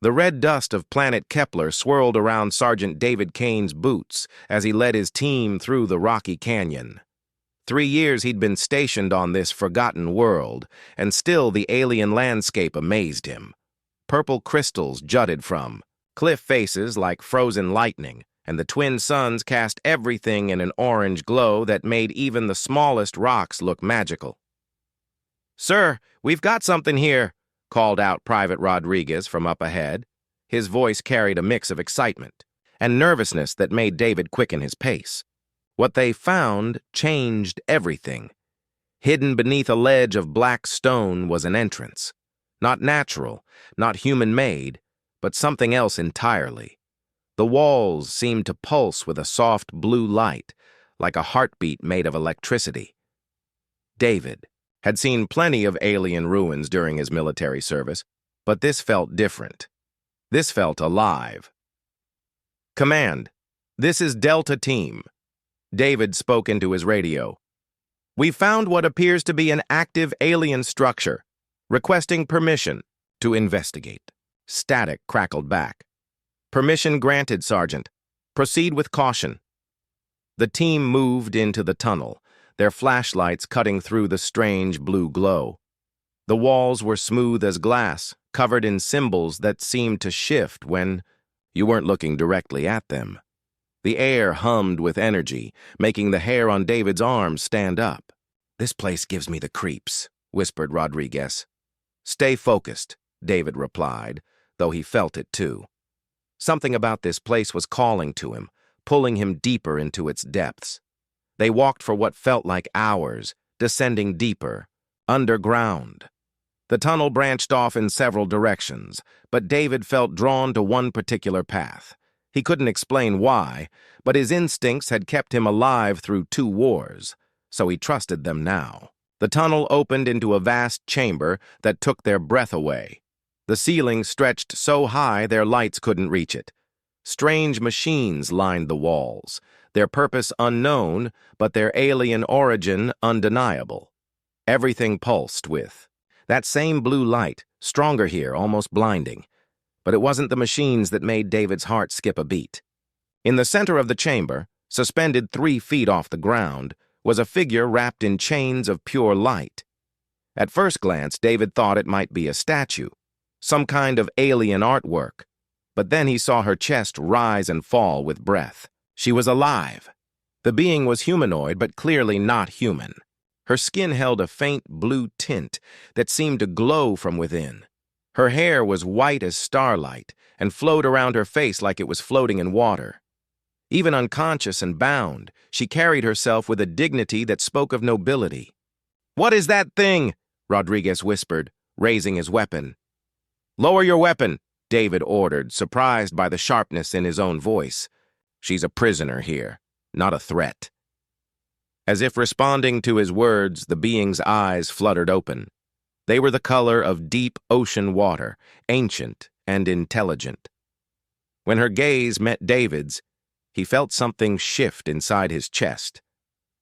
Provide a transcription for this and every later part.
The red dust of planet Kepler swirled around Sergeant David Kane's boots as he led his team through the rocky canyon. 3 years he'd been stationed on this forgotten world, and still the alien landscape amazed him. Purple crystals jutted from, cliff faces like frozen lightning, and the twin suns cast everything in an orange glow that made even the smallest rocks look magical. "Sir, we've got something here," called out Private Rodriguez from up ahead. His voice carried a mix of excitement and nervousness that made David quicken his pace. What they found changed everything. Hidden beneath a ledge of black stone was an entrance. Not natural, not human-made, but something else entirely. The walls seemed to pulse with a soft blue light, like a heartbeat made of electricity. David had seen plenty of alien ruins during his military service, but this felt different. This felt alive. "Command, this is Delta Team." David spoke into his radio. "We found what appears to be an active alien structure, requesting permission to investigate." Static crackled back. "Permission granted, Sergeant. Proceed with caution." The team moved into the tunnel, their flashlights cutting through the strange blue glow. The walls were smooth as glass, covered in symbols that seemed to shift when you weren't looking directly at them. The air hummed with energy, making the hair on David's arms stand up. "This place gives me the creeps," whispered Rodriguez. "Stay focused," David replied, though he felt it too. Something about this place was calling to him, pulling him deeper into its depths. They walked for what felt like hours, descending deeper, underground. The tunnel branched off in several directions, but David felt drawn to one particular path. He couldn't explain why, but his instincts had kept him alive through 2 wars, so he trusted them now. The tunnel opened into a vast chamber that took their breath away. The ceiling stretched so high their lights couldn't reach it. Strange machines lined the walls, their purpose unknown, but their alien origin undeniable. Everything pulsed with that same blue light, stronger here, almost blinding. But it wasn't the machines that made David's heart skip a beat. In the center of the chamber, suspended 3 feet off the ground, was a figure wrapped in chains of pure light. At first glance, David thought it might be a statue, some kind of alien artwork. But then he saw her chest rise and fall with breath. She was alive. The being was humanoid, but clearly not human. Her skin held a faint blue tint that seemed to glow from within. Her hair was white as starlight and flowed around her face like it was floating in water. Even unconscious and bound, she carried herself with a dignity that spoke of nobility. "What is that thing?" Rodriguez whispered, raising his weapon. "Lower your weapon," David ordered, surprised by the sharpness in his own voice. "She's a prisoner here, not a threat." As if responding to his words, the being's eyes fluttered open. They were the color of deep ocean water, ancient and intelligent. When her gaze met David's, he felt something shift inside his chest.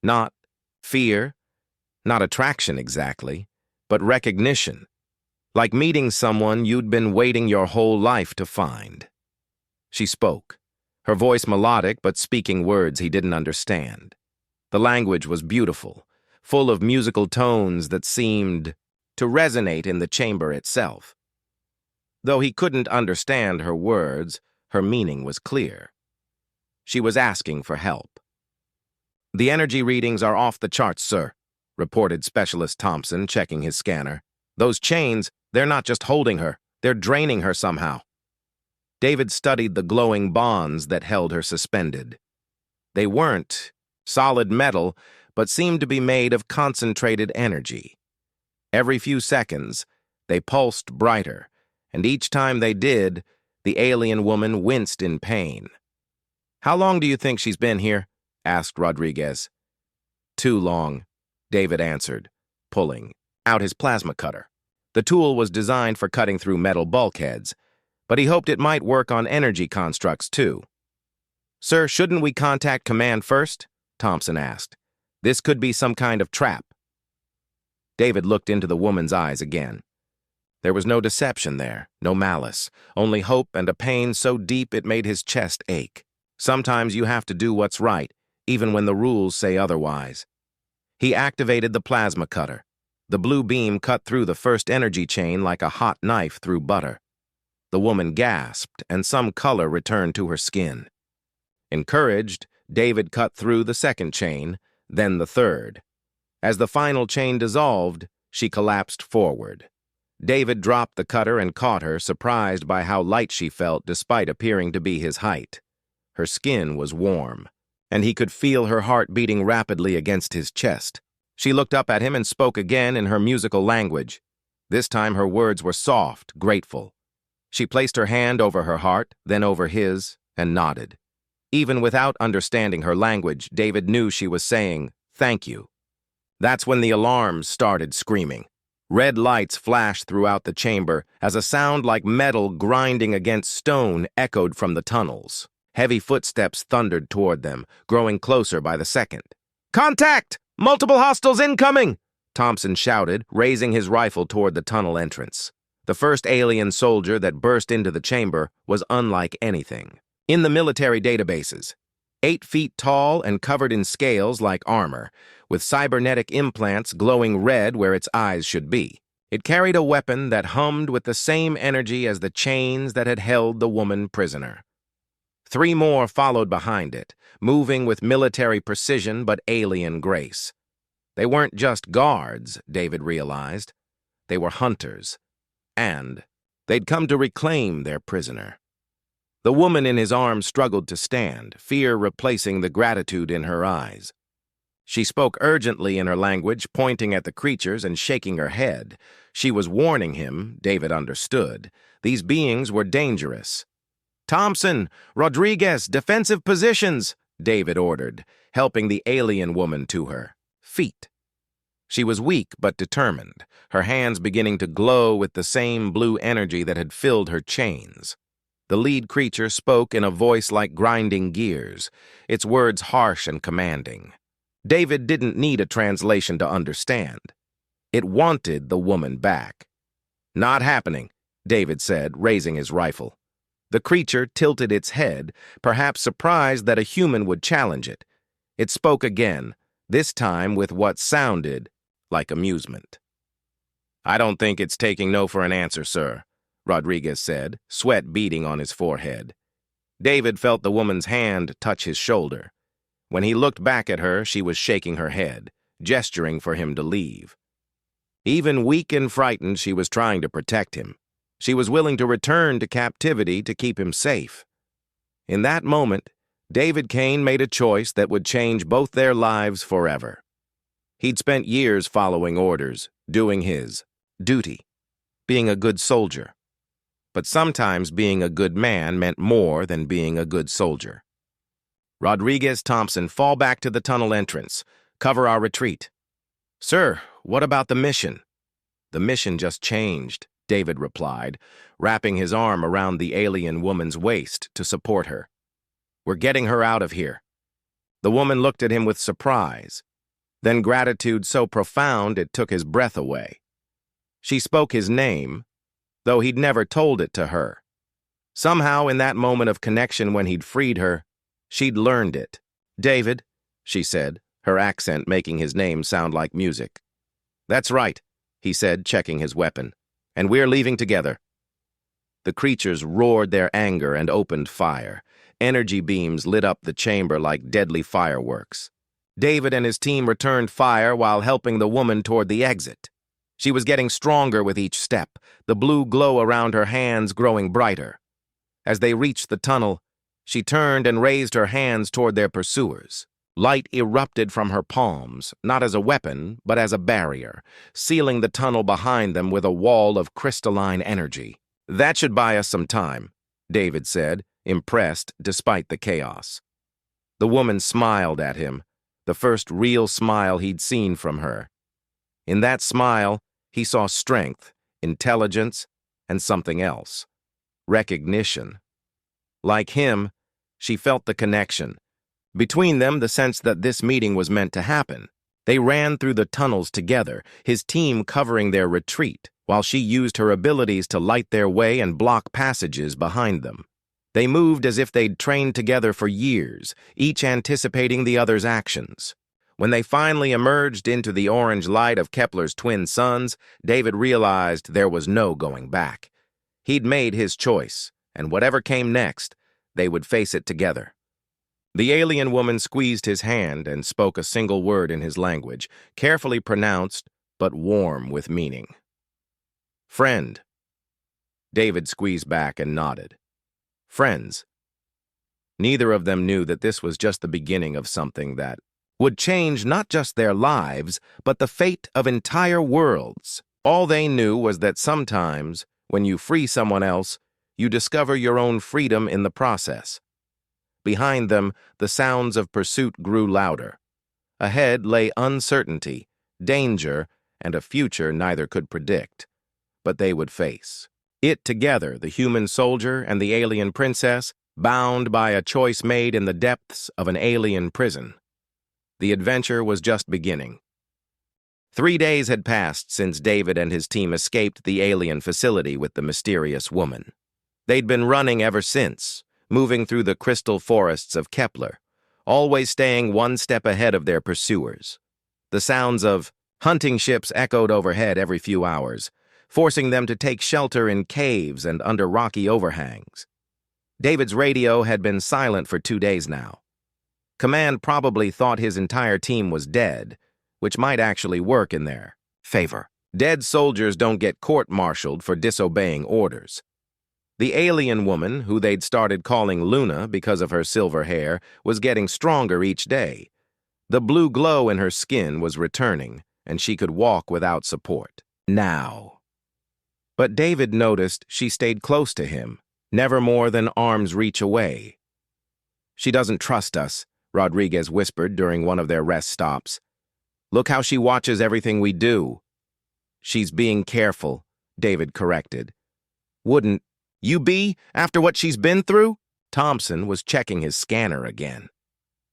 Not fear, not attraction exactly, but recognition. Like meeting someone you'd been waiting your whole life to find. She spoke, her voice melodic but speaking words he didn't understand. The language was beautiful, full of musical tones that seemed to resonate in the chamber itself. Though he couldn't understand her words, her meaning was clear. She was asking for help. "The energy readings are off the charts, sir," reported Specialist Thompson, checking his scanner. "Those chains, they're not just holding her, they're draining her somehow." David studied the glowing bonds that held her suspended. They weren't solid metal, but seemed to be made of concentrated energy. Every few seconds, they pulsed brighter, and each time they did, the alien woman winced in pain. "How long do you think she's been here?" asked Rodriguez. "Too long," David answered, pulling out his plasma cutter. The tool was designed for cutting through metal bulkheads, but he hoped it might work on energy constructs too. "Sir, shouldn't we contact command first?" Thompson asked. "This could be some kind of trap." David looked into the woman's eyes again. There was no deception there, no malice, only hope and a pain so deep it made his chest ache. Sometimes you have to do what's right, even when the rules say otherwise. He activated the plasma cutter. The blue beam cut through the first energy chain like a hot knife through butter. The woman gasped, and some color returned to her skin. Encouraged, David cut through the second chain, then the third. As the final chain dissolved, she collapsed forward. David dropped the cutter and caught her, surprised by how light she felt despite appearing to be his height. Her skin was warm, and he could feel her heart beating rapidly against his chest. She looked up at him and spoke again in her musical language. This time her words were soft, grateful. She placed her hand over her heart, then over his, and nodded. Even without understanding her language, David knew she was saying, "Thank you." That's when the alarms started screaming. Red lights flashed throughout the chamber as a sound like metal grinding against stone echoed from the tunnels. Heavy footsteps thundered toward them, growing closer by the second. "Contact! Multiple hostiles incoming!" Thompson shouted, raising his rifle toward the tunnel entrance. The first alien soldier that burst into the chamber was unlike anything. In the military databases, 8 feet tall and covered in scales like armor, with cybernetic implants glowing red where its eyes should be. It carried a weapon that hummed with the same energy as the chains that had held the woman prisoner. 3 more followed behind it, moving with military precision but alien grace. They weren't just guards, David realized. They were hunters. And they'd come to reclaim their prisoner. The woman in his arms struggled to stand, fear replacing the gratitude in her eyes. She spoke urgently in her language, pointing at the creatures and shaking her head. She was warning him, David understood. These beings were dangerous. "Thompson, Rodriguez, defensive positions," David ordered, helping the alien woman to her feet. She was weak but determined, her hands beginning to glow with the same blue energy that had filled her chains. The lead creature spoke in a voice like grinding gears, its words harsh and commanding. David didn't need a translation to understand. It wanted the woman back. "Not happening," David said, raising his rifle. The creature tilted its head, perhaps surprised that a human would challenge it. It spoke again, this time with what sounded like amusement. "I don't think it's taking no for an answer, sir," Rodriguez said, sweat beading on his forehead. David felt the woman's hand touch his shoulder. When he looked back at her, she was shaking her head, gesturing for him to leave. Even weak and frightened, she was trying to protect him. She was willing to return to captivity to keep him safe. In that moment, David Kane made a choice that would change both their lives forever. He'd spent years following orders, doing his duty, being a good soldier. But sometimes being a good man meant more than being a good soldier. "Rodriguez, Thompson, fall back to the tunnel entrance. Cover our retreat." "Sir, what about the mission?" "The mission just changed," David replied, wrapping his arm around the alien woman's waist to support her. "We're getting her out of here." The woman looked at him with surprise, then gratitude so profound it took his breath away. She spoke his name, though he'd never told it to her. Somehow, in that moment of connection when he'd freed her, she'd learned it. "David," she said, her accent making his name sound like music. "That's right," he said, checking his weapon. "And we're leaving together." The creatures roared their anger and opened fire. Energy beams lit up the chamber like deadly fireworks. David and his team returned fire while helping the woman toward the exit. She was getting stronger with each step, the blue glow around her hands growing brighter. As they reached the tunnel, she turned and raised her hands toward their pursuers. Light erupted from her palms, not as a weapon, but as a barrier, sealing the tunnel behind them with a wall of crystalline energy. "That should buy us some time," David said, impressed despite the chaos. The woman smiled at him, the first real smile he'd seen from her. In that smile, he saw strength, intelligence, and something else. Recognition. Like him, she felt the connection. Between them, the sense that this meeting was meant to happen. They ran through the tunnels together, his team covering their retreat, while she used her abilities to light their way and block passages behind them. They moved as if they'd trained together for years, each anticipating the other's actions. When they finally emerged into the orange light of Kepler's twin suns, David realized there was no going back. He'd made his choice, and whatever came next, they would face it together. The alien woman squeezed his hand and spoke a single word in his language, carefully pronounced, but warm with meaning. "Friend." David squeezed back and nodded. Friends. Neither of them knew that this was just the beginning of something that would change not just their lives, but the fate of entire worlds. All they knew was that sometimes, when you free someone else, you discover your own freedom in the process. Behind them, the sounds of pursuit grew louder. Ahead lay uncertainty, danger, and a future neither could predict, but they would face. It together, the human soldier and the alien princess, bound by a choice made in the depths of an alien prison. The adventure was just beginning. 3 days had passed since David and his team escaped the alien facility with the mysterious woman. They'd been running ever since, moving through the crystal forests of Kepler, always staying one step ahead of their pursuers. The sounds of hunting ships echoed overhead every few hours, forcing them to take shelter in caves and under rocky overhangs. David's radio had been silent for 2 days now. Command probably thought his entire team was dead, which might actually work in their favor. Dead soldiers don't get court-martialed for disobeying orders. The alien woman, who they'd started calling Luna because of her silver hair, was getting stronger each day. The blue glow in her skin was returning, and she could walk without support. Now. But David noticed she stayed close to him, never more than arm's reach away. "She doesn't trust us," Rodriguez whispered during one of their rest stops. "Look how she watches everything we do." "She's being careful," David corrected. "Wouldn't you be, after what she's been through?" Thompson was checking his scanner again.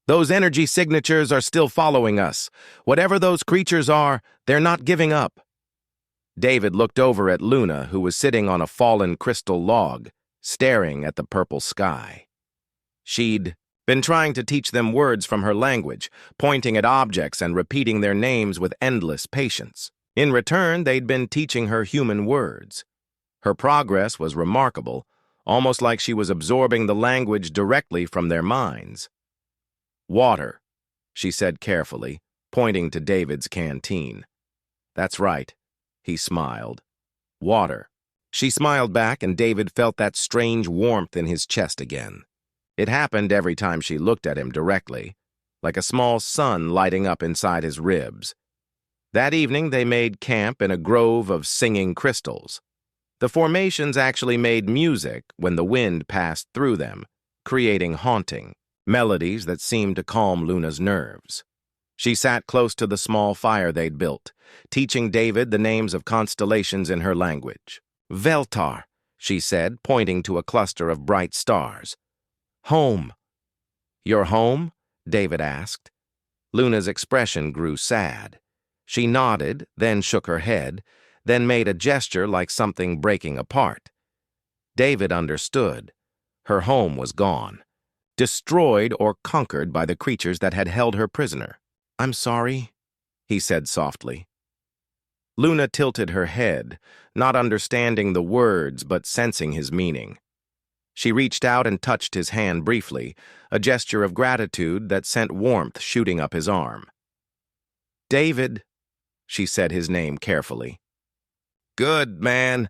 "Those energy signatures are still following us. Whatever those creatures are, they're not giving up." David looked over at Luna, who was sitting on a fallen crystal log, staring at the purple sky. She'd been trying to teach them words from her language, pointing at objects and repeating their names with endless patience. In return, they'd been teaching her human words. Her progress was remarkable, almost like she was absorbing the language directly from their minds. "Water," she said carefully, pointing to David's canteen. "That's right," he smiled. "Water." She smiled back, and David felt that strange warmth in his chest again. It happened every time she looked at him directly, like a small sun lighting up inside his ribs. That evening they made camp in a grove of singing crystals. The formations actually made music when the wind passed through them, creating haunting melodies that seemed to calm Luna's nerves. She sat close to the small fire they'd built, teaching David the names of constellations in her language. "Veltar," she said, pointing to a cluster of bright stars. "Home." "Your home?" David asked. Luna's expression grew sad. She nodded, then shook her head, then made a gesture like something breaking apart. David understood. Her home was gone, destroyed or conquered by the creatures that had held her prisoner. "I'm sorry," he said softly. Luna tilted her head, not understanding the words but sensing his meaning. She reached out and touched his hand briefly, a gesture of gratitude that sent warmth shooting up his arm. "David," she said his name carefully. "Good, man."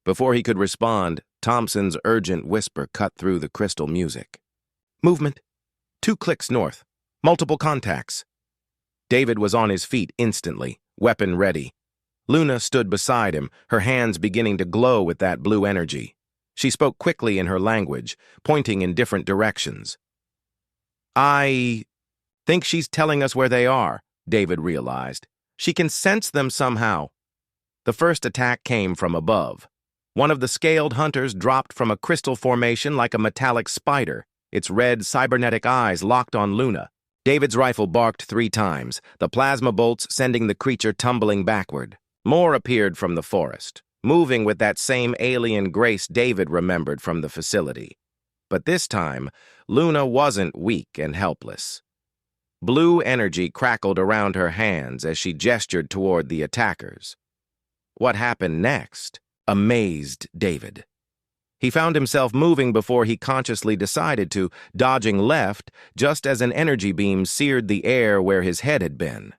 Before he could respond, Thompson's urgent whisper cut through the crystal music. "Movement. 2 clicks north. Multiple contacts." David was on his feet instantly, weapon ready. Luna stood beside him, her hands beginning to glow with that blue energy. She spoke quickly in her language, pointing in different directions. "I think she's telling us where they are," David realized. "She can sense them somehow." The first attack came from above. One of the scaled hunters dropped from a crystal formation like a metallic spider, its red cybernetic eyes locked on Luna. David's rifle barked 3 times, the plasma bolts sending the creature tumbling backward. More appeared from the forest, moving with that same alien grace David remembered from the facility. But this time, Luna wasn't weak and helpless. Blue energy crackled around her hands as she gestured toward the attackers. What happened next amazed David. He found himself moving before he consciously decided to, dodging left just as an energy beam seared the air where his head had been.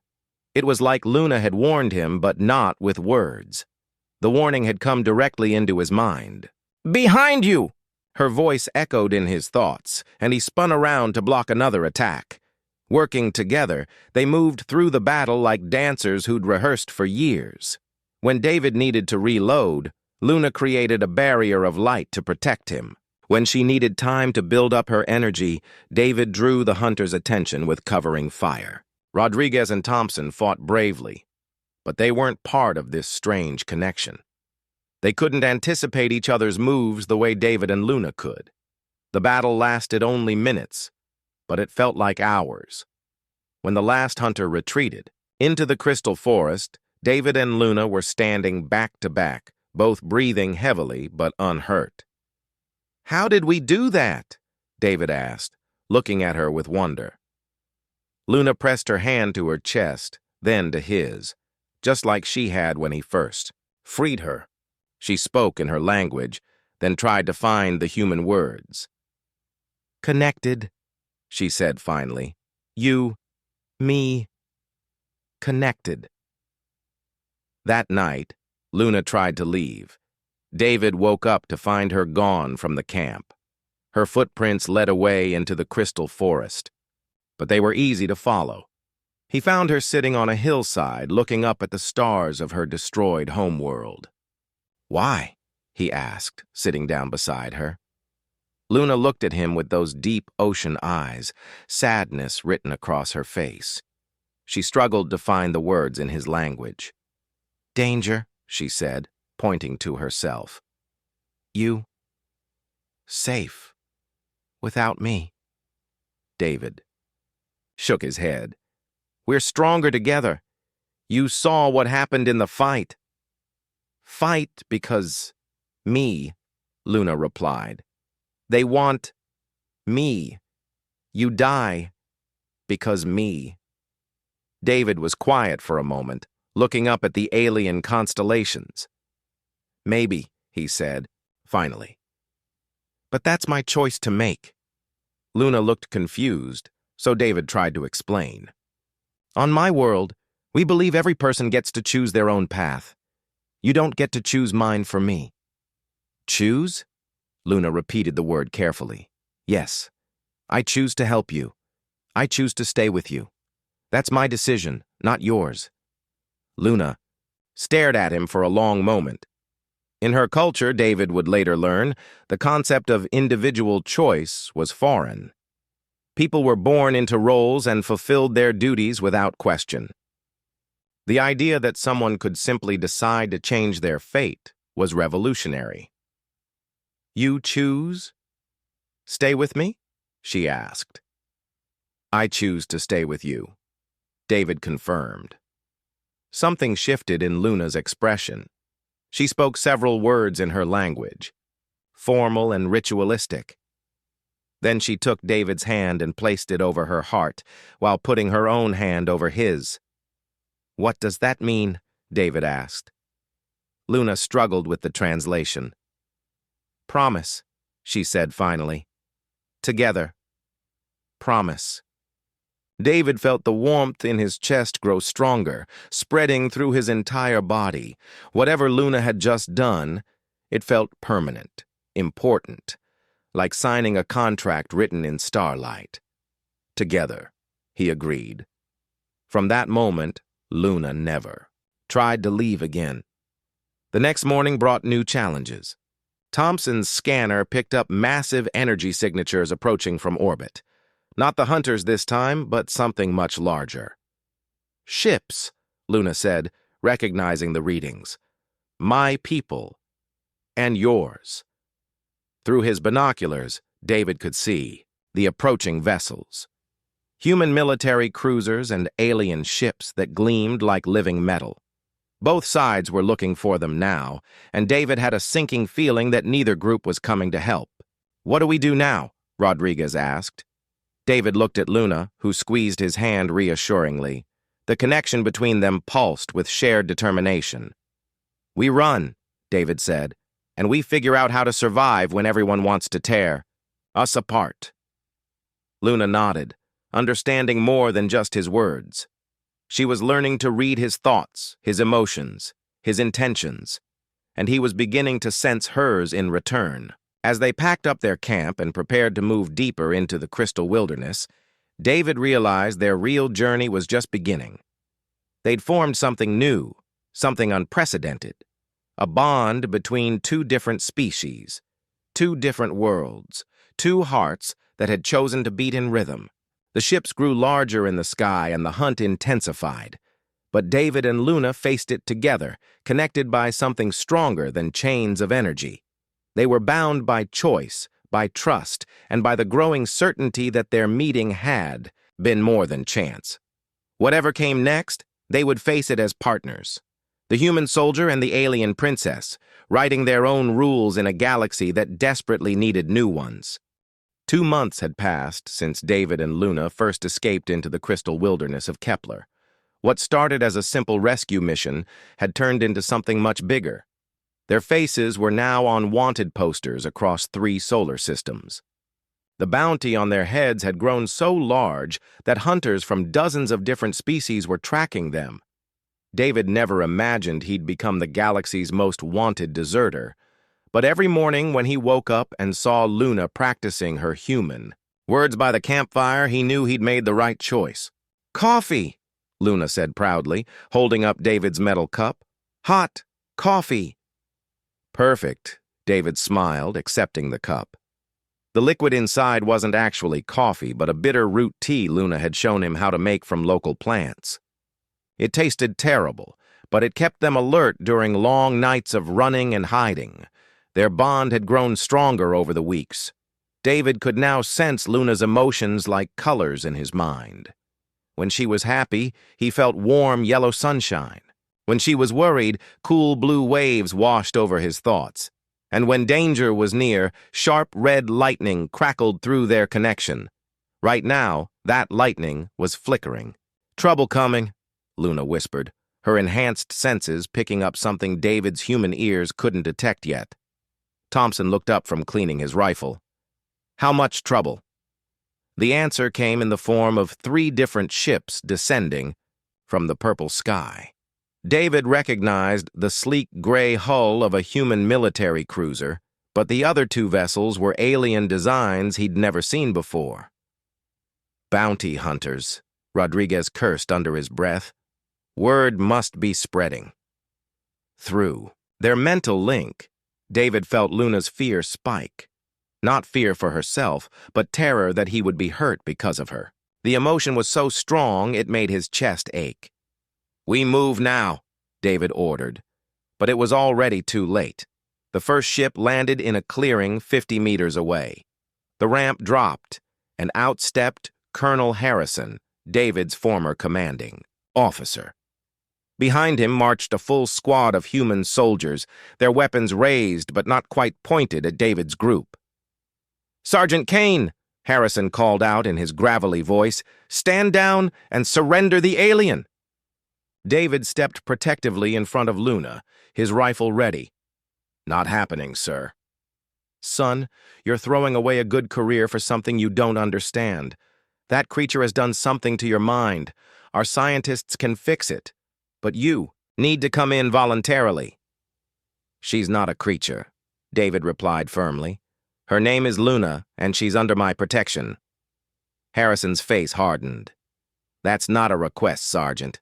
It was like Luna had warned him, but not with words. The warning had come directly into his mind. "Behind you!" Her voice echoed in his thoughts, and he spun around to block another attack. Working together, they moved through the battle like dancers who'd rehearsed for years. When David needed to reload, Luna created a barrier of light to protect him. When she needed time to build up her energy, David drew the hunter's attention with covering fire. Rodriguez and Thompson fought bravely, but they weren't part of this strange connection. They couldn't anticipate each other's moves the way David and Luna could. The battle lasted only minutes, but it felt like hours. When the last hunter retreated into the crystal forest, David and Luna were standing back to back, both breathing heavily but unhurt. "How did we do that?" David asked, looking at her with wonder. Luna pressed her hand to her chest, then to his, just like she had when he first freed her. She spoke in her language, then tried to find the human words. "Connected," she said finally. "You, me, connected." That night, Luna tried to leave. David woke up to find her gone from the camp. Her footprints led away into the crystal forest, but they were easy to follow. He found her sitting on a hillside looking up at the stars of her destroyed homeworld. "Why?" he asked, sitting down beside her. Luna looked at him with those deep ocean eyes, sadness written across her face. She struggled to find the words in his language. "Danger," she said, pointing to herself. "You, safe, without me." David shook his head. "We're stronger together. You saw what happened in the fight." "Fight because me," Luna replied. "They want me. You die because me." David was quiet for a moment, looking up at the alien constellations. "Maybe," he said, finally. "But that's my choice to make." Luna looked confused, so David tried to explain. "On my world, we believe every person gets to choose their own path. You don't get to choose mine for me." "Choose?" Luna repeated the word carefully. "Yes, I choose to help you. I choose to stay with you. That's my decision, not yours." Luna stared at him for a long moment. In her culture, David would later learn, the concept of individual choice was foreign. People were born into roles and fulfilled their duties without question. The idea that someone could simply decide to change their fate was revolutionary. "You choose? Stay with me?" she asked. "I choose to stay with you," David confirmed. Something shifted in Luna's expression. She spoke several words in her language, formal and ritualistic. Then she took David's hand and placed it over her heart, while putting her own hand over his. "What does that mean?" David asked. Luna struggled with the translation. "Promise," she said finally. "Together. Promise." David felt the warmth in his chest grow stronger, spreading through his entire body. Whatever Luna had just done, it felt permanent, important, like signing a contract written in starlight. "Together," he agreed. From that moment, Luna never tried to leave again. The next morning brought new challenges. Thompson's scanner picked up massive energy signatures approaching from orbit. Not the hunters this time, but something much larger. "Ships," Luna said, recognizing the readings. "My people. And yours." Through his binoculars, David could see the approaching vessels. Human military cruisers and alien ships that gleamed like living metal. Both sides were looking for them now, and David had a sinking feeling that neither group was coming to help. "What do we do now?" Rodriguez asked. David looked at Luna, who squeezed his hand reassuringly. The connection between them pulsed with shared determination. "We run," David said, "and we figure out how to survive when everyone wants to tear us apart." Luna nodded, understanding more than just his words. She was learning to read his thoughts, his emotions, his intentions, and he was beginning to sense hers in return. As they packed up their camp and prepared to move deeper into the crystal wilderness, David realized their real journey was just beginning. They'd formed something new, something unprecedented, a bond between two different species, two different worlds, two hearts that had chosen to beat in rhythm. The ships grew larger in the sky and the hunt intensified, but David and Luna faced it together, connected by something stronger than chains of energy. They were bound by choice, by trust, and by the growing certainty that their meeting had been more than chance. Whatever came next, they would face it as partners. The human soldier and the alien princess, writing their own rules in a galaxy that desperately needed new ones. 2 months had passed since David and Luna first escaped into the crystal wilderness of Kepler. What started as a simple rescue mission had turned into something much bigger. Their faces were now on wanted posters across 3 solar systems. The bounty on their heads had grown so large that hunters from dozens of different species were tracking them. David never imagined he'd become the galaxy's most wanted deserter, but every morning when he woke up and saw Luna practicing her human words by the campfire, he knew he'd made the right choice. "Coffee," Luna said proudly, holding up David's metal cup. "Hot coffee." "Perfect," David smiled, accepting the cup. The liquid inside wasn't actually coffee, but a bitter root tea Luna had shown him how to make from local plants. It tasted terrible, but it kept them alert during long nights of running and hiding. Their bond had grown stronger over the weeks. David could now sense Luna's emotions like colors in his mind. When she was happy, he felt warm yellow sunshine. When she was worried, cool blue waves washed over his thoughts. And when danger was near, sharp red lightning crackled through their connection. Right now, that lightning was flickering. "Trouble coming," Luna whispered, her enhanced senses picking up something David's human ears couldn't detect yet. Thompson looked up from cleaning his rifle. "How much trouble?" The answer came in the form of 3 different ships descending from the purple sky. David recognized the sleek gray hull of a human military cruiser, but the other 2 vessels were alien designs he'd never seen before. "Bounty hunters," Rodriguez cursed under his breath. Word must be spreading. Through their mental link, David felt Luna's fear spike. Not fear for herself, but terror that he would be hurt because of her. The emotion was so strong it made his chest ache. "We move now," David ordered. But it was already too late. The first ship landed in a clearing 50 meters away. The ramp dropped, and out stepped Colonel Harrison, David's former commanding officer. Behind him marched a full squad of human soldiers, their weapons raised but not quite pointed at David's group. "Sergeant Kane," Harrison called out in his gravelly voice, "stand down and surrender the alien." David stepped protectively in front of Luna, his rifle ready. "Not happening, sir." "Son, you're throwing away a good career for something you don't understand. That creature has done something to your mind. Our scientists can fix it. But you need to come in voluntarily." "She's not a creature," David replied firmly. "Her name is Luna, and she's under my protection." Harrison's face hardened. "That's not a request, Sergeant."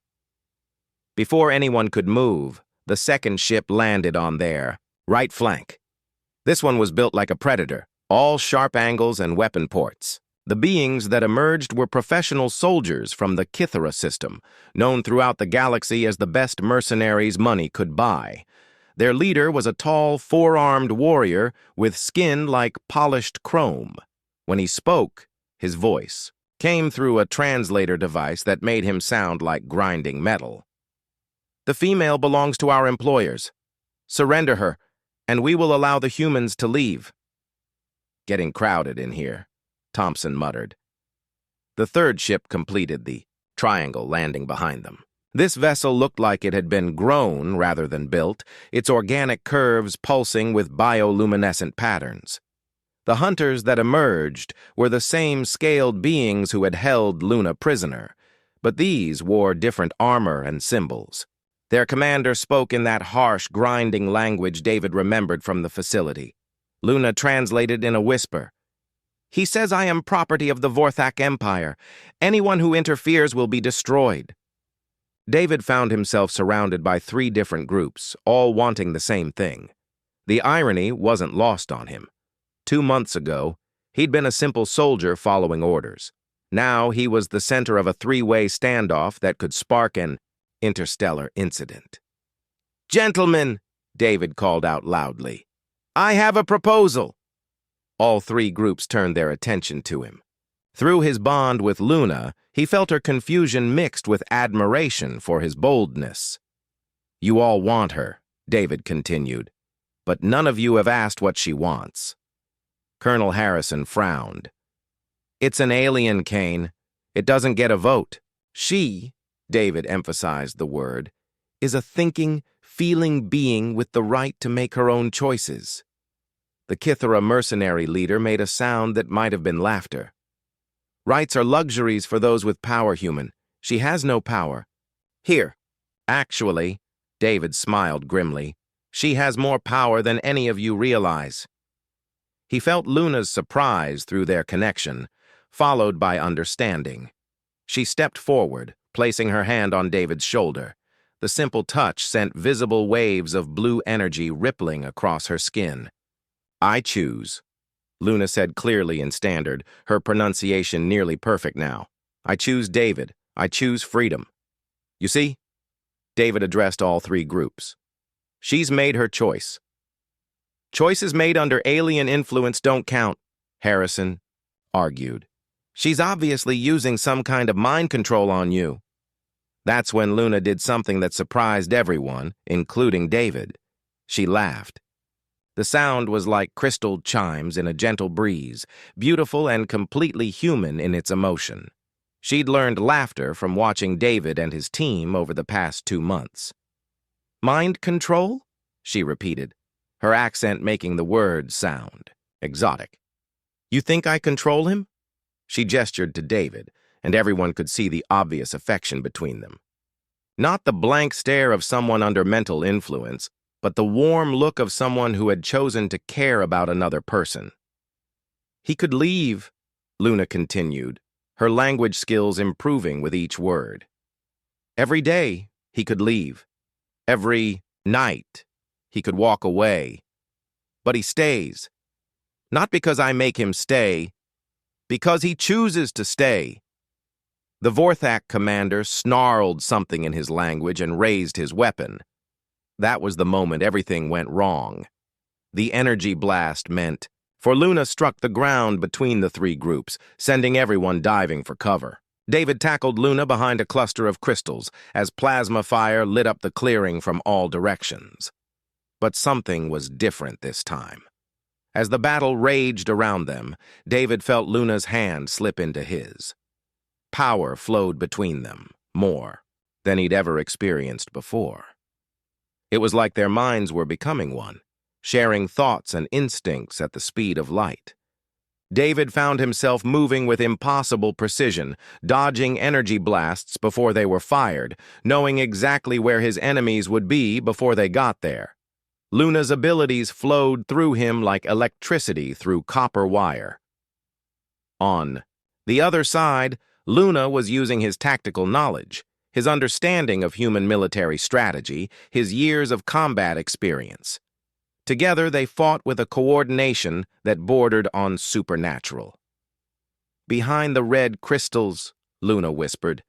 Before anyone could move, the second ship landed on their right flank. This one was built like a predator, all sharp angles and weapon ports. The beings that emerged were professional soldiers from the Kythera system, known throughout the galaxy as the best mercenaries money could buy. Their leader was a tall, 4-armed warrior with skin like polished chrome. When he spoke, his voice came through a translator device that made him sound like grinding metal. The female belongs to our employers. Surrender her, and we will allow the humans to leave. Getting crowded in here, Thompson muttered. The third ship completed the triangle landing behind them. This vessel looked like it had been grown rather than built, its organic curves pulsing with bioluminescent patterns. The hunters that emerged were the same scaled beings who had held Luna prisoner, but these wore different armor and symbols. Their commander spoke in that harsh, grinding language David remembered from the facility. Luna translated in a whisper. "He says I am property of the Vorthak Empire. Anyone who interferes will be destroyed." David found himself surrounded by 3 different groups, all wanting the same thing. The irony wasn't lost on him. 2 months ago, he'd been a simple soldier following orders. Now he was the center of a 3-way standoff that could spark an interstellar incident. "Gentlemen," David called out loudly, "I have a proposal." All 3 groups turned their attention to him. Through his bond with Luna, he felt her confusion mixed with admiration for his boldness. "You all want her," David continued, "but none of you have asked what she wants." Colonel Harrison frowned. "It's an alien, Kane. It doesn't get a vote." "She," David emphasized the word, "is a thinking, feeling being with the right to make her own choices." The Kithara mercenary leader made a sound that might have been laughter. "Rights are luxuries for those with power, human. She has no power." "Here." "Actually," David smiled grimly, "she has more power than any of you realize." He felt Luna's surprise through their connection, followed by understanding. She stepped forward, placing her hand on David's shoulder. The simple touch sent visible waves of blue energy rippling across her skin. "I choose," Luna said clearly in Standard, her pronunciation nearly perfect now. "I choose David. I choose freedom." "You see?" David addressed all 3 groups. "She's made her choice." "Choices made under alien influence don't count," Harrison argued. "She's obviously using some kind of mind control on you." That's when Luna did something that surprised everyone, including David. She laughed. The sound was like crystal chimes in a gentle breeze, beautiful and completely human in its emotion. She'd learned laughter from watching David and his team over the past 2 months. "Mind control?" she repeated, her accent making the words sound exotic. "You think I control him?" She gestured to David, and everyone could see the obvious affection between them. Not the blank stare of someone under mental influence, but the warm look of someone who had chosen to care about another person. "He could leave," Luna continued, her language skills improving with each word. "Every day, he could leave. Every night, he could walk away. But he stays. Not because I make him stay, because he chooses to stay." The Vorthak commander snarled something in his language and raised his weapon. That was the moment everything went wrong. The energy blast meant, for Luna struck the ground between the 3 groups, sending everyone diving for cover. David tackled Luna behind a cluster of crystals as plasma fire lit up the clearing from all directions. But something was different this time. As the battle raged around them, David felt Luna's hand slip into his. Power flowed between them, more than he'd ever experienced before. It was like their minds were becoming one, sharing thoughts and instincts at the speed of light. David found himself moving with impossible precision, dodging energy blasts before they were fired, knowing exactly where his enemies would be before they got there. Luna's abilities flowed through him like electricity through copper wire. On the other side, Luna was using his tactical knowledge, his understanding of human military strategy, his years of combat experience. Together, they fought with a coordination that bordered on supernatural. "Behind the red crystals," Luna whispered,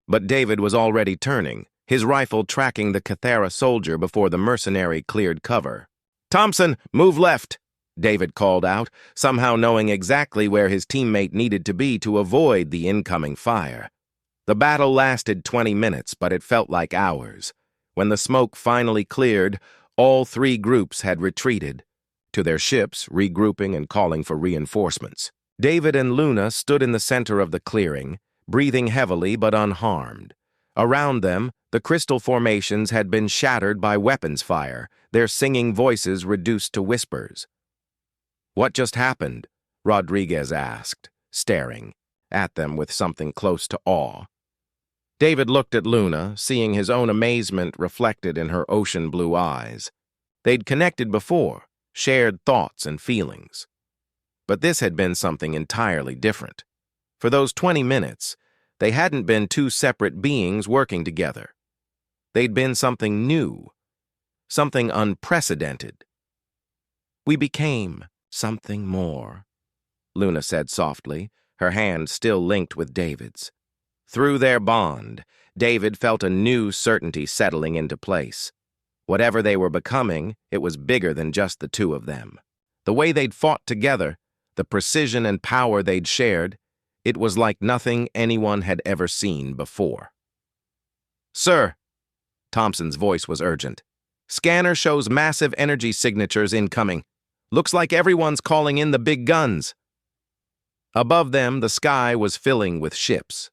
but David was already turning, his rifle tracking the Kithara soldier before the mercenary cleared cover. "Thompson, move left," David called out, somehow knowing exactly where his teammate needed to be to avoid the incoming fire. The battle lasted 20 minutes, but it felt like hours. When the smoke finally cleared, all three groups had retreated, to their ships, regrouping and calling for reinforcements. David and Luna stood in the center of the clearing, breathing heavily but unharmed. Around them, the crystal formations had been shattered by weapons fire, their singing voices reduced to whispers. "What just happened?" Rodriguez asked, staring at them with something close to awe. David looked at Luna, seeing his own amazement reflected in her ocean-blue eyes. They'd connected before, shared thoughts and feelings. But this had been something entirely different. For those 20 minutes, they hadn't been two separate beings working together. They'd been something new, something unprecedented. "We became something more," Luna said softly, her hand still linked with David's. Through their bond, David felt a new certainty settling into place. Whatever they were becoming, it was bigger than just the two of them. The way they'd fought together, the precision and power they'd shared, it was like nothing anyone had ever seen before. "Sir," Thompson's voice was urgent. "Scanner shows massive energy signatures incoming. Looks like everyone's calling in the big guns." Above them, the sky was filling with ships.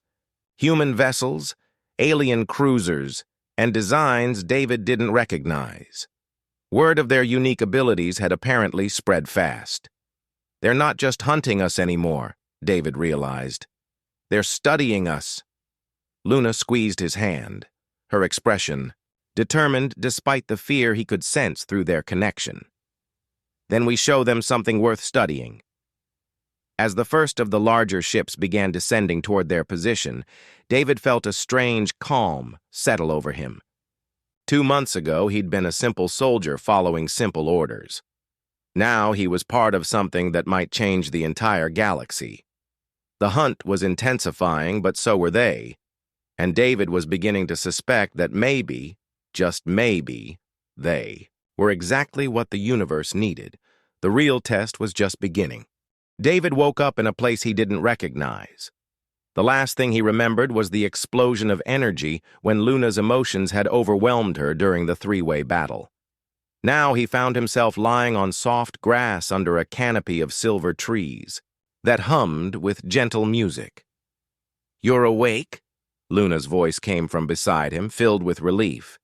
Human vessels, alien cruisers, and designs David didn't recognize. Word of their unique abilities had apparently spread fast. "They're not just hunting us anymore," David realized. "They're studying us." Luna squeezed his hand, her expression determined despite the fear he could sense through their connection. "Then we show them something worth studying." As the first of the larger ships began descending toward their position, David felt a strange calm settle over him. 2 months ago, he'd been a simple soldier following simple orders. Now he was part of something that might change the entire galaxy. The hunt was intensifying, but so were they, and David was beginning to suspect that maybe, just maybe, they were exactly what the universe needed. The real test was just beginning. David woke up in a place he didn't recognize. The last thing he remembered was the explosion of energy when Luna's emotions had overwhelmed her during the three-way battle. Now he found himself lying on soft grass under a canopy of silver trees that hummed with gentle music. "You're awake?" Luna's voice came from beside him, filled with relief.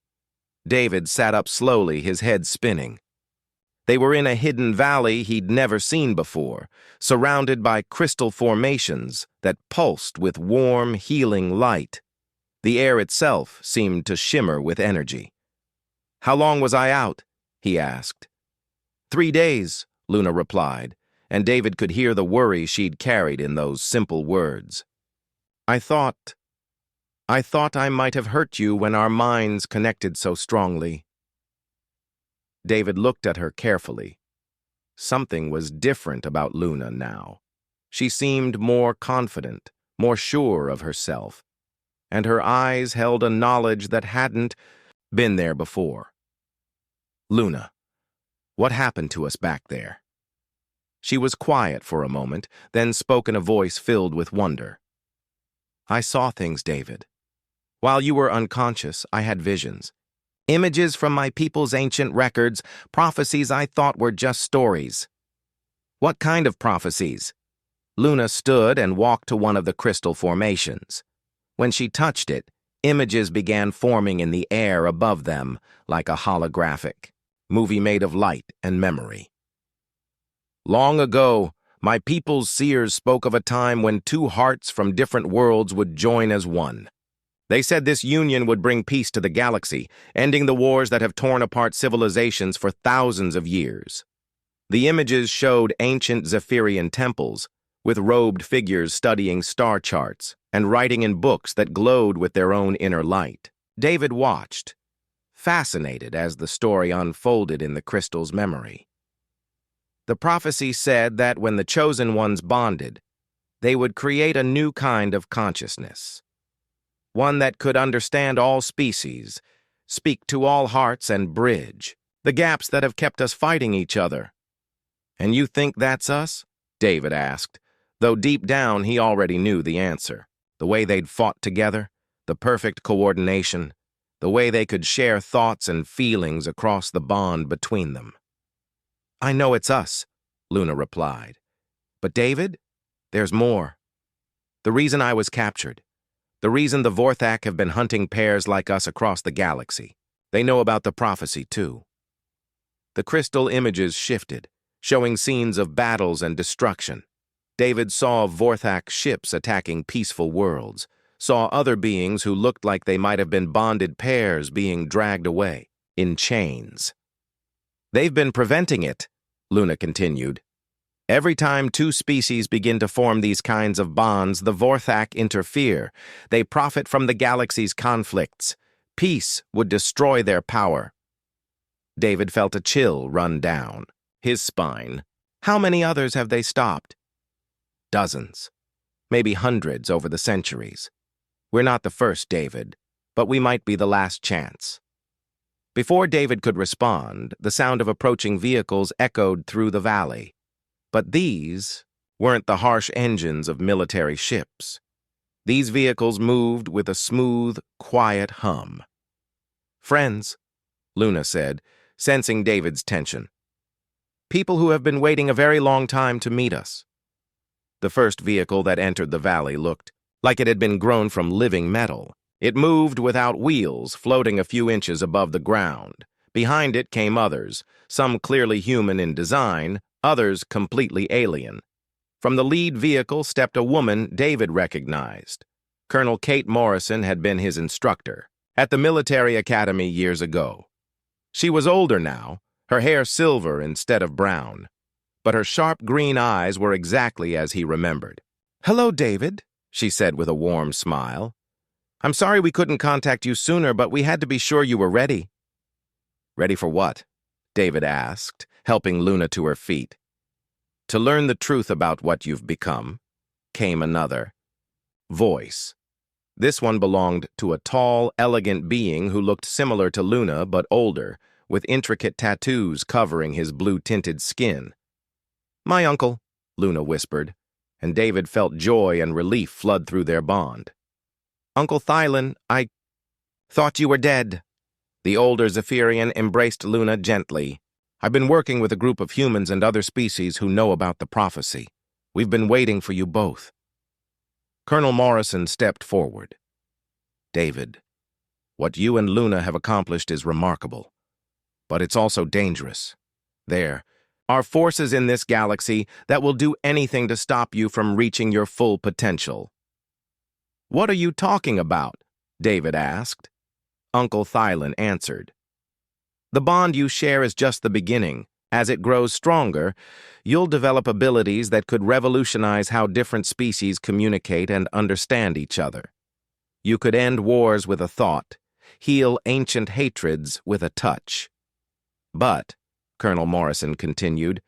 David sat up slowly, his head spinning. They were in a hidden valley he'd never seen before, surrounded by crystal formations that pulsed with warm, healing light. The air itself seemed to shimmer with energy. "How long was I out?" he asked. 3 days, Luna replied, and David could hear the worry she'd carried in those simple words. I thought I might have hurt you when our minds connected so strongly." David looked at her carefully. Something was different about Luna now. She seemed more confident, more sure of herself, and her eyes held a knowledge that hadn't been there before. "Luna, what happened to us back there?" She was quiet for a moment, then spoke in a voice filled with wonder. "I saw things, David. While you were unconscious, I had visions. Images from my people's ancient records, prophecies I thought were just stories." "What kind of prophecies?" Luna stood and walked to one of the crystal formations. When she touched it, images began forming in the air above them like a holographic movie made of light and memory. "Long ago, my people's seers spoke of a time when two hearts from different worlds would join as one. They said this union would bring peace to the galaxy, ending the wars that have torn apart civilizations for thousands of years. The images showed ancient Zephyrian temples, with robed figures studying star charts and writing in books that glowed with their own inner light. David watched, fascinated as the story unfolded in the crystal's memory. The prophecy said that when the chosen ones bonded, they would create a new kind of consciousness. One that could understand all species, speak to all hearts, and bridge the gaps that have kept us fighting each other. "And you think that's us?" David asked, though deep down he already knew the answer. The way they'd fought together, the perfect coordination, the way they could share thoughts and feelings across the bond between them. "I know it's us," Luna replied. "But David, there's more. The reason I was captured, the reason the Vorthak have been hunting pairs like us across the galaxy. They know about the prophecy, too." The crystal images shifted, showing scenes of battles and destruction. David saw Vorthak ships attacking peaceful worlds, saw other beings who looked like they might have been bonded pairs being dragged away, in chains. "They've been preventing it," Luna continued. "Every time two species begin to form these kinds of bonds, the Vorthak interfere. They profit from the galaxy's conflicts. Peace would destroy their power." David felt a chill run down his spine. How many others have they stopped? Dozens, maybe hundreds over the centuries. We're not the first, David, but we might be the last chance. Before David could respond, the sound of approaching vehicles echoed through the valley. But these weren't the harsh engines of military ships. These vehicles moved with a smooth, quiet hum. "Friends," Luna said, sensing David's tension. "People who have been waiting a very long time to meet us." The first vehicle that entered the valley looked like it had been grown from living metal. It moved without wheels, floating a few inches above the ground. Behind it came others, some clearly human in design, others completely alien. From the lead vehicle stepped a woman David recognized. Colonel Kate Morrison had been his instructor at the military academy years ago. She was older now, her hair silver instead of brown, but her sharp green eyes were exactly as he remembered. "Hello, David," she said with a warm smile. "I'm sorry we couldn't contact you sooner, but we had to be sure you were ready." "Ready for what?" David asked, helping Luna to her feet. "To learn the truth about what you've become," came another voice. This one belonged to a tall, elegant being who looked similar to Luna but older, with intricate tattoos covering his blue-tinted skin. "My uncle," Luna whispered, and David felt joy and relief flood through their bond. "Uncle Thylan, I thought you were dead." The older Zephyrian embraced Luna gently. "I've been working with a group of humans and other species who know about the prophecy. We've been waiting for you both." Colonel Morrison stepped forward. "David, what you and Luna have accomplished is remarkable, but it's also dangerous. There are forces in this galaxy that will do anything to stop you from reaching your full potential." "What are you talking about?" David asked. Uncle Thylan answered. "The bond you share is just the beginning. As it grows stronger, you'll develop abilities that could revolutionize how different species communicate and understand each other. You could end wars with a thought, heal ancient hatreds with a touch. But," Colonel Morrison continued,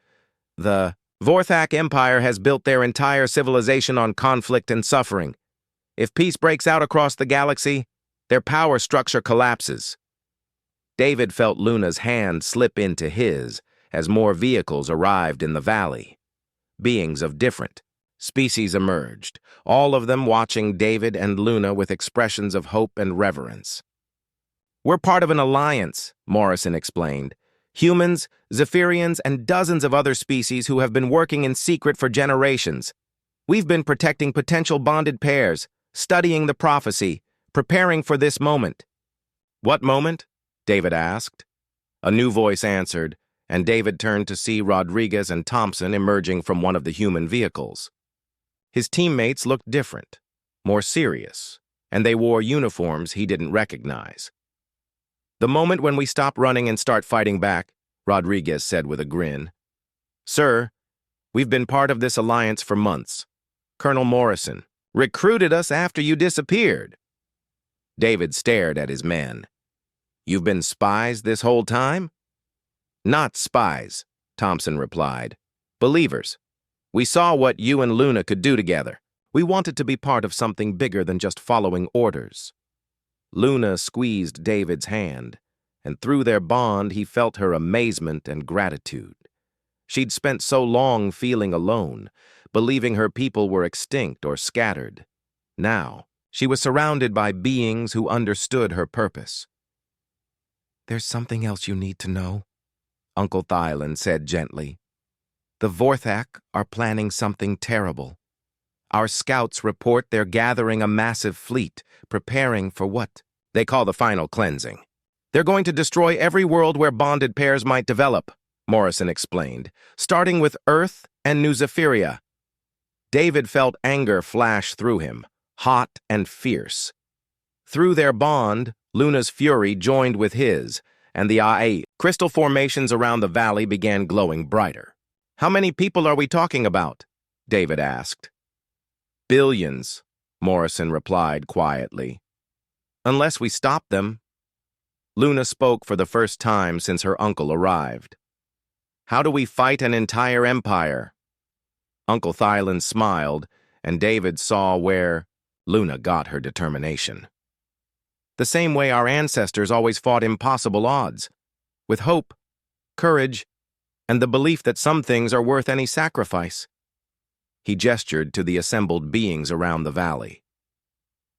"the Vorthak Empire has built their entire civilization on conflict and suffering. If peace breaks out across the galaxy, their power structure collapses." David felt Luna's hand slip into his as more vehicles arrived in the valley. Beings of different species emerged, all of them watching David and Luna with expressions of hope and reverence. "We're part of an alliance," Morrison explained. "Humans, Zephyrians, and dozens of other species who have been working in secret for generations. We've been protecting potential bonded pairs, studying the prophecy, preparing for this moment." "What moment?" David asked. A new voice answered, and David turned to see Rodriguez and Thompson emerging from one of the human vehicles. His teammates looked different, more serious, and they wore uniforms he didn't recognize. "The moment when we stop running and start fighting back," Rodriguez said with a grin. "Sir, we've been part of this alliance for months. Colonel Morrison recruited us after you disappeared." David stared at his men. "You've been spies this whole time?" "Not spies," Thompson replied. "Believers. We saw what you and Luna could do together. We wanted to be part of something bigger than just following orders." Luna squeezed David's hand, and through their bond he felt her amazement and gratitude. She'd spent so long feeling alone, believing her people were extinct or scattered. Now, she was surrounded by beings who understood her purpose. There's something else you need to know, Uncle Thailand said gently. The Vorthak are planning something terrible. Our scouts report they're gathering a massive fleet, preparing for what they call the final cleansing. They're going to destroy every world where bonded pairs might develop, Morrison explained, starting with Earth and New Zephyria. David felt anger flash through him, hot and fierce. Through their bond, Luna's fury joined with his, and the crystal formations around the valley began glowing brighter. How many people are we talking about? David asked. Billions, Morrison replied quietly. Unless we stop them. Luna spoke for the first time since her uncle arrived. How do we fight an entire empire? Uncle Thailand smiled, and David saw where Luna got her determination. The same way our ancestors always fought impossible odds, with hope, courage, and the belief that some things are worth any sacrifice. He gestured to the assembled beings around the valley.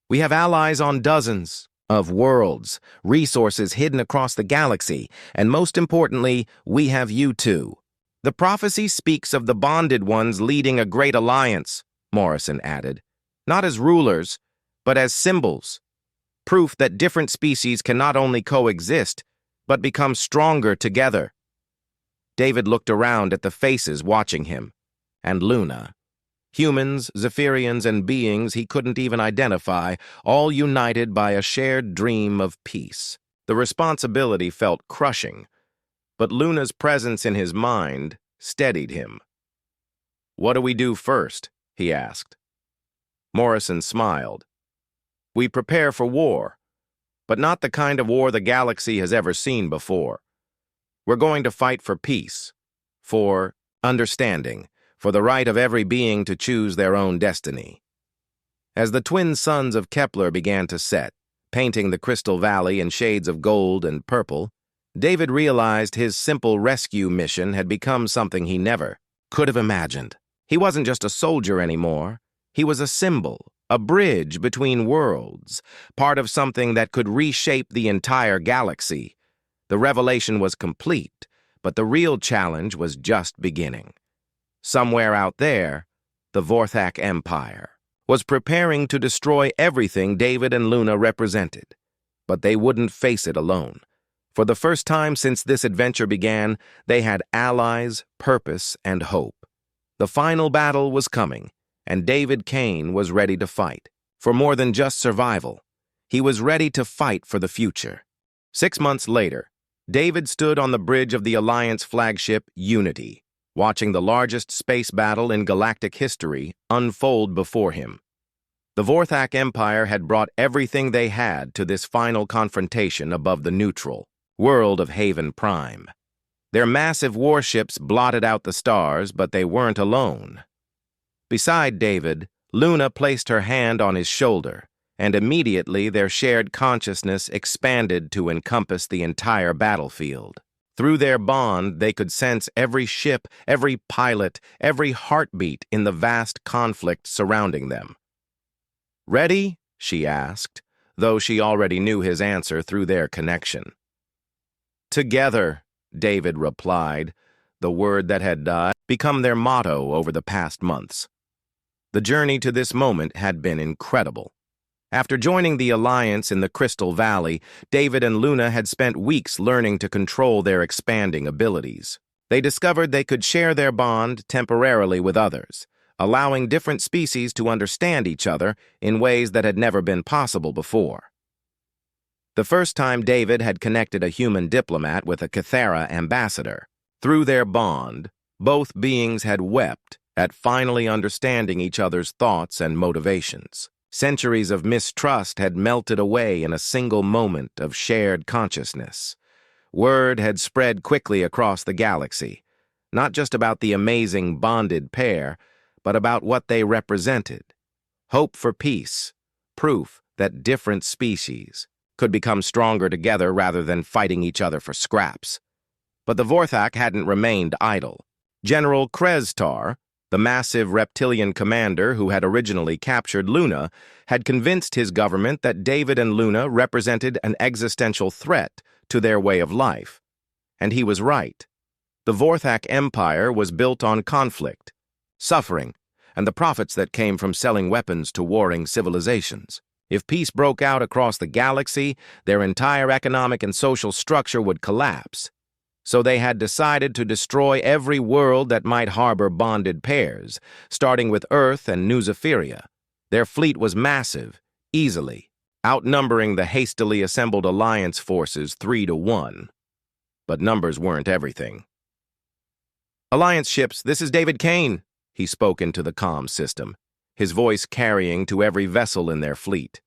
We have allies on dozens of worlds, resources hidden across the galaxy, and most importantly, we have you two. The prophecy speaks of the bonded ones leading a great alliance, Morrison added, not as rulers, but as symbols, proof that different species can not only coexist, but become stronger together. David looked around at the faces watching him, and Luna. Humans, Zephyrians, and beings he couldn't even identify, all united by a shared dream of peace. The responsibility felt crushing, but Luna's presence in his mind steadied him. What do we do first? He asked. Morrison smiled. We prepare for war, but not the kind of war the galaxy has ever seen before. We're going to fight for peace, for understanding, for the right of every being to choose their own destiny. As the twin suns of Kepler began to set, painting the Crystal Valley in shades of gold and purple, David realized his simple rescue mission had become something he never could have imagined. He wasn't just a soldier anymore. He was a symbol, a bridge between worlds, part of something that could reshape the entire galaxy. The revelation was complete, but the real challenge was just beginning. Somewhere out there, the Vorthak Empire was preparing to destroy everything David and Luna represented. But they wouldn't face it alone. For the first time since this adventure began, they had allies, purpose, and hope. The final battle was coming, and David Kane was ready to fight. For more than just survival, he was ready to fight for the future. 6 months later, David stood on the bridge of the Alliance flagship Unity, watching the largest space battle in galactic history unfold before him. The Vorthak Empire had brought everything they had to this final confrontation above the neutral world of Haven Prime. Their massive warships blotted out the stars, but they weren't alone. Beside David, Luna placed her hand on his shoulder, and immediately their shared consciousness expanded to encompass the entire battlefield. Through their bond, they could sense every ship, every pilot, every heartbeat in the vast conflict surrounding them. Ready? She asked, though she already knew his answer through their connection. Together, David replied, the word that had become their motto over the past months. The journey to this moment had been incredible. After joining the Alliance in the Crystal Valley, David and Luna had spent weeks learning to control their expanding abilities. They discovered they could share their bond temporarily with others, allowing different species to understand each other in ways that had never been possible before. The first time David had connected a human diplomat with a Cathera ambassador. Through their bond, both beings had wept at finally understanding each other's thoughts and motivations. Centuries of mistrust had melted away in a single moment of shared consciousness. Word had spread quickly across the galaxy, not just about the amazing bonded pair, but about what they represented. Hope for peace, proof that different species could become stronger together rather than fighting each other for scraps. But the Vorthak hadn't remained idle. General Krestar, the massive reptilian commander who had originally captured Luna, had convinced his government that David and Luna represented an existential threat to their way of life. And he was right. The Vorthak Empire was built on conflict, suffering, and the profits that came from selling weapons to warring civilizations. If peace broke out across the galaxy, their entire economic and social structure would collapse. So they had decided to destroy every world that might harbor bonded pairs, starting with Earth and New Zephyria. Their fleet was massive, easily, outnumbering the hastily assembled alliance forces 3-1. But numbers weren't everything. "Alliance ships, this is David Kane," he spoke into the comm system, his voice carrying to every vessel in their fleet.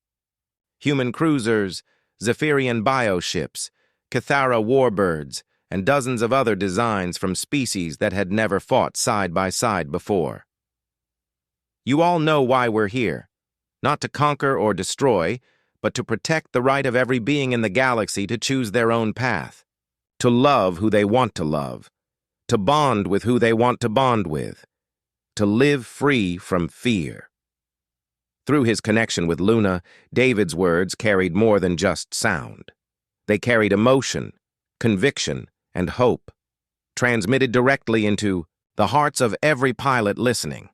"Human cruisers, Zephyrian bioships, Cathara warbirds, and dozens of other designs from species that had never fought side by side before. You all know why we're here. Not to conquer or destroy, but to protect the right of every being in the galaxy to choose their own path, to love who they want to love, to bond with who they want to bond with, to live free from fear." Through his connection with Luna, David's words carried more than just sound. They carried emotion, conviction, and hope, transmitted directly into the hearts of every pilot listening.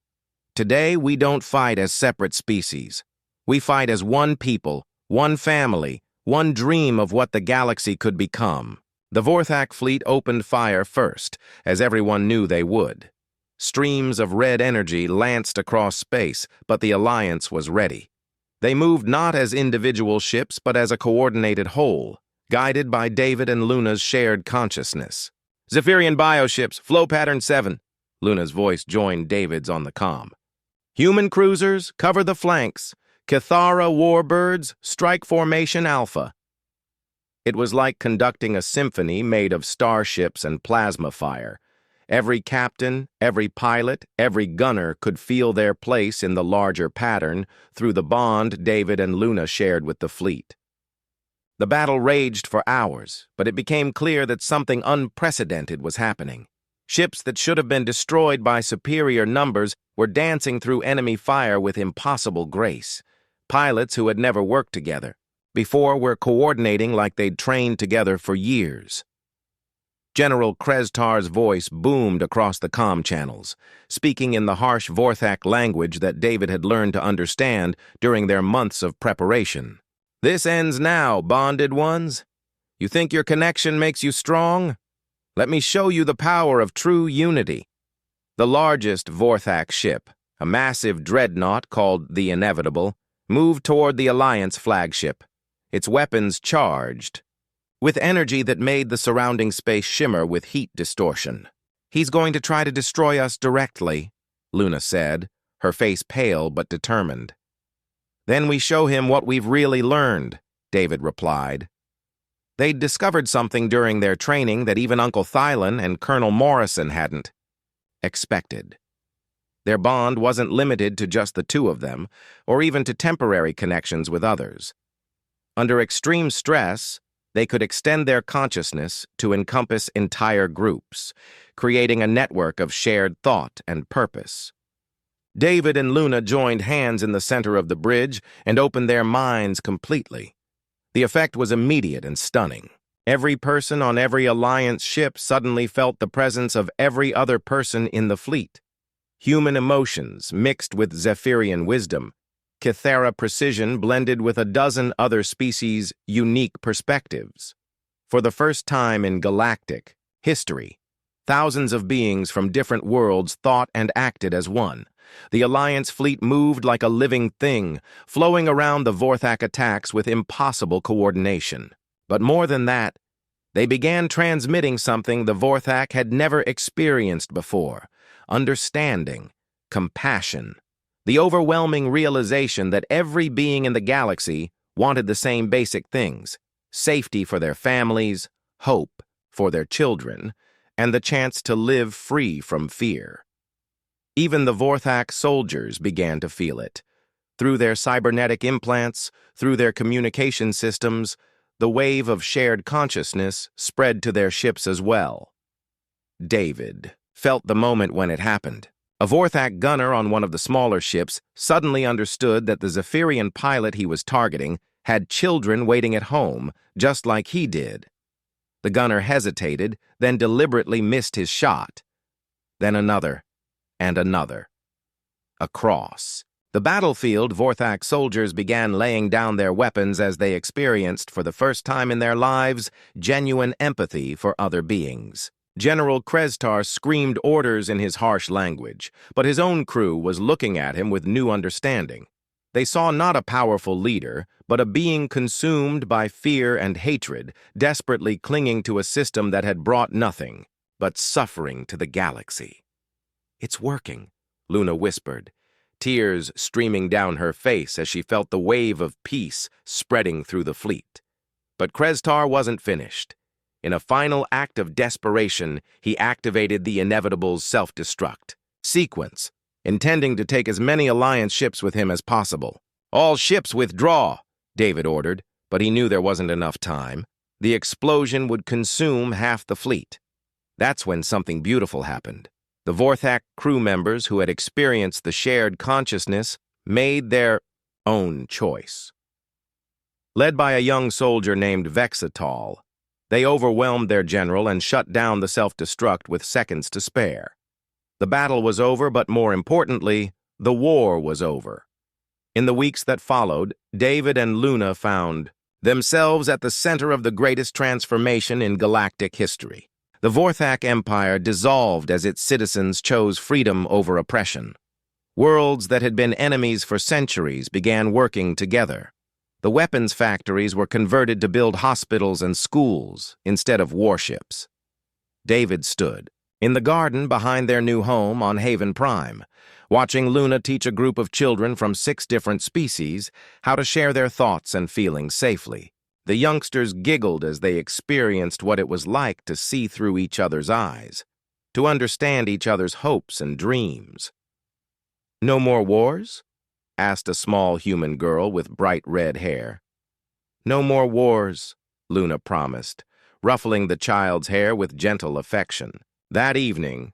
Today, we don't fight as separate species. We fight as one people, one family, one dream of what the galaxy could become. The Vorthak fleet opened fire first, as everyone knew they would. Streams of red energy lanced across space, but the Alliance was ready. They moved not as individual ships, but as a coordinated whole, guided by David and Luna's shared consciousness. "Zephyrian bioships, flow pattern 7. Luna's voice joined David's on the comm. "Human cruisers, cover the flanks. Cathara warbirds, strike formation Alpha." It was like conducting a symphony made of starships and plasma fire. Every captain, every pilot, every gunner could feel their place in the larger pattern through the bond David and Luna shared with the fleet. The battle raged for hours, but it became clear that something unprecedented was happening. Ships that should have been destroyed by superior numbers were dancing through enemy fire with impossible grace. Pilots who had never worked together before were coordinating like they'd trained together for years. General Krestar's voice boomed across the comm channels, speaking in the harsh Vorthak language that David had learned to understand during their months of preparation. "This ends now, bonded ones. You think your connection makes you strong? Let me show you the power of true unity." The largest Vorthak ship, a massive dreadnought called the Inevitable, moved toward the Alliance flagship, its weapons charged, with energy that made the surrounding space shimmer with heat distortion. "He's going to try to destroy us directly," Luna said, her face pale but determined. "Then we show him what we've really learned," David replied. They'd discovered something during their training that even Uncle Thylan and Colonel Morrison hadn't expected. Their bond wasn't limited to just the two of them, or even to temporary connections with others. Under extreme stress, they could extend their consciousness to encompass entire groups, creating a network of shared thought and purpose. David and Luna joined hands in the center of the bridge and opened their minds completely. The effect was immediate and stunning. Every person on every Alliance ship suddenly felt the presence of every other person in the fleet. Human emotions mixed with Zephyrian wisdom, Cathara precision blended with a dozen other species' unique perspectives. For the first time in galactic history, thousands of beings from different worlds thought and acted as one. The Alliance fleet moved like a living thing, flowing around the Vorthak attacks with impossible coordination. But more than that, they began transmitting something the Vorthak had never experienced before: understanding, compassion, the overwhelming realization that every being in the galaxy wanted the same basic things: safety for their families, hope for their children, and the chance to live free from fear. Even the Vorthak soldiers began to feel it. Through their cybernetic implants, through their communication systems, the wave of shared consciousness spread to their ships as well. David felt the moment when it happened. A Vorthak gunner on one of the smaller ships suddenly understood that the Zephyrian pilot he was targeting had children waiting at home, just like he did. The gunner hesitated, then deliberately missed his shot. Then another, and another. Across the battlefield, Vorthak soldiers began laying down their weapons as they experienced, for the first time in their lives, genuine empathy for other beings. General Krestar screamed orders in his harsh language, but his own crew was looking at him with new understanding. They saw not a powerful leader, but a being consumed by fear and hatred, desperately clinging to a system that had brought nothing but suffering to the galaxy. "It's working," Luna whispered, tears streaming down her face as she felt the wave of peace spreading through the fleet. But Krestar wasn't finished. In a final act of desperation, he activated the inevitable self-destruct sequence, intending to take as many Alliance ships with him as possible. "All ships withdraw," David ordered, but he knew there wasn't enough time. The explosion would consume half the fleet. That's when something beautiful happened. The Vorthak crew members who had experienced the shared consciousness made their own choice. Led by a young soldier named Vexatal, they overwhelmed their general and shut down the self-destruct with seconds to spare. The battle was over, but more importantly, the war was over. In the weeks that followed, David and Luna found themselves at the center of the greatest transformation in galactic history. The Vorthak Empire dissolved as its citizens chose freedom over oppression. Worlds that had been enemies for centuries began working together. The weapons factories were converted to build hospitals and schools instead of warships. David stood in the garden behind their new home on Haven Prime, watching Luna teach a group of children from 6 different species how to share their thoughts and feelings safely. The youngsters giggled as they experienced what it was like to see through each other's eyes, to understand each other's hopes and dreams. "No more wars?" asked a small human girl with bright red hair. "No more wars," Luna promised, ruffling the child's hair with gentle affection. That evening,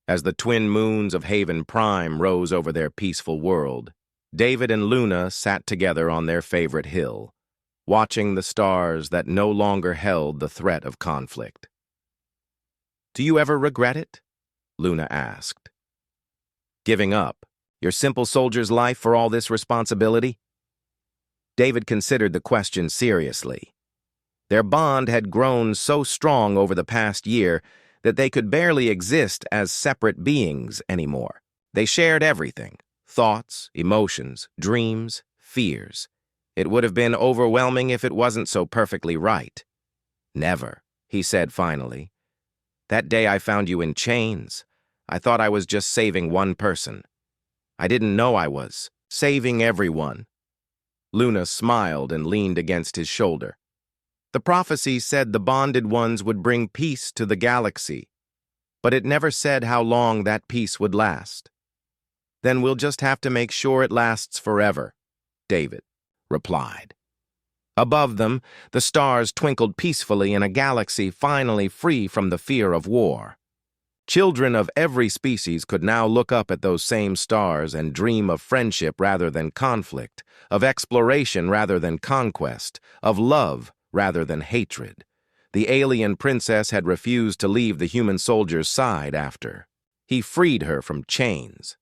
as the twin moons of Haven Prime rose over their peaceful world, David and Luna sat together on their favorite hill, watching the stars that no longer held the threat of conflict. "Do you ever regret it?" Luna asked. "Giving up your simple soldier's life for all this responsibility?" David considered the question seriously. Their bond had grown so strong over the past year that they could barely exist as separate beings anymore. They shared everything: thoughts, emotions, dreams, fears. It would have been overwhelming if it wasn't so perfectly right. "Never," he said finally. "That day I found you in chains, I thought I was just saving one person. I didn't know I was saving everyone." Luna smiled and leaned against his shoulder. "The prophecy said the bonded ones would bring peace to the galaxy, but it never said how long that peace would last." "Then we'll just have to make sure it lasts forever," David replied. Above them, the stars twinkled peacefully in a galaxy finally free from the fear of war. Children of every species could now look up at those same stars and dream of friendship rather than conflict, of exploration rather than conquest, of love rather than hatred. The alien princess had refused to leave the human soldier's side after he freed her from chains.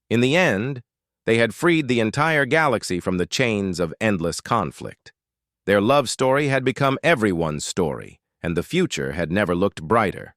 In the end, they had freed the entire galaxy from the chains of endless conflict. Their love story had become everyone's story, and the future had never looked brighter.